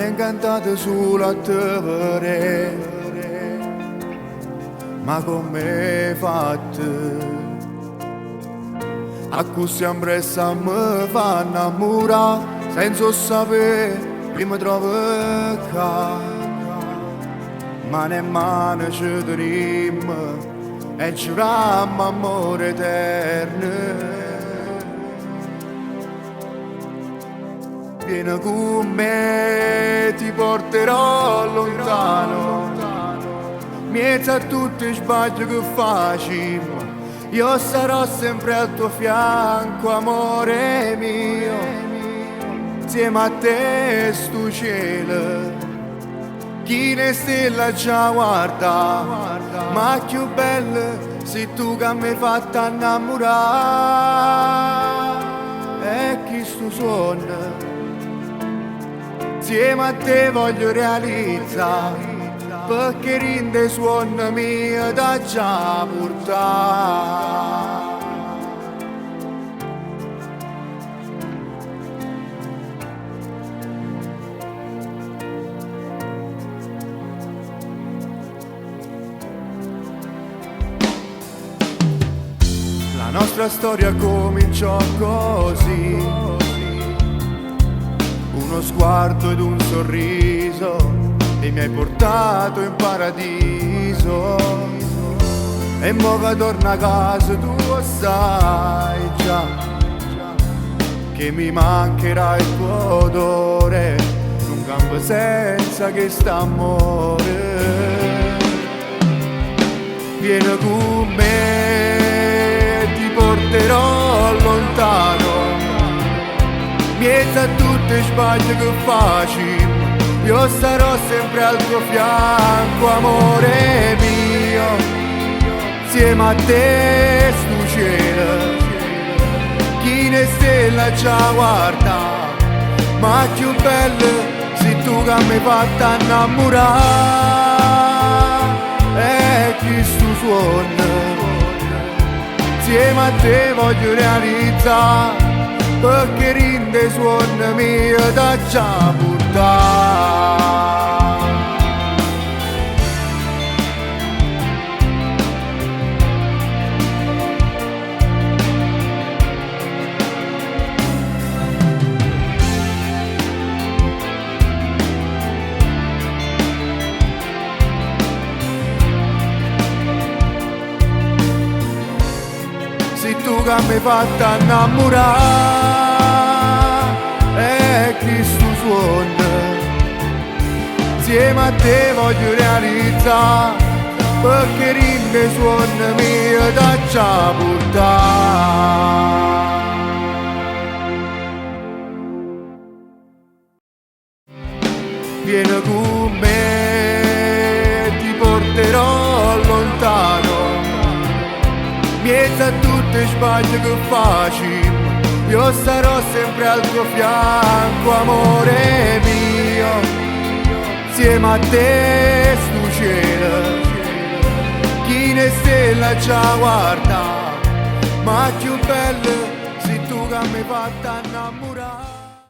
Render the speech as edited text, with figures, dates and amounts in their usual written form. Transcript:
è incantato solo a te vedere. Ma come fatto? A cui sempre mi fa innamorare senza sapere prima trovo qua. Mano in mano ci teniamo e giuriamo amore eterno. Vieni con me, ti porterò lontano, mezzo a tutti i sbagli che facciamo. Io sarò sempre al tuo fianco, amore mio, insieme a te sto cielo. Chi ne stella già guarda, ma più bella sei tu che mi hai fatto innamorare. E chi sto sogno, insieme a te voglio realizzare, perché rinde suono mio da già portare. La nostra storia cominciò così, uno sguardo ed un sorriso, e mi hai portato in paradiso. E mo che torno a casa tu sai già che mi mancherà il tuo odore, non campo senza che sta amore. Vieni con me, ti porterò lontano, mezzo a tutti i sbagli che faccio. Io sarò sempre al tuo fianco, amore mio, insieme a te sto cielo. Chi ne stella già guarda, ma più bella sei tu che mi hai fatto innamorare. E chi sto suono, insieme a te voglio realizzare, perché rinde suono mio da già portare. Sei tu che mi hai fatto innamorare. E Cristo suona, insieme a te voglio realizzare, perché rinde suono mio da già portare. Vieni con me, ti porterò lontano, mezzo a tutti i sbagli che faccio. Io sarò sempre al tuo fianco, amore mio, insieme a te sto cielo. Chi ne stella già guarda, ma più bella sei tu che mi hai fatto innamorare.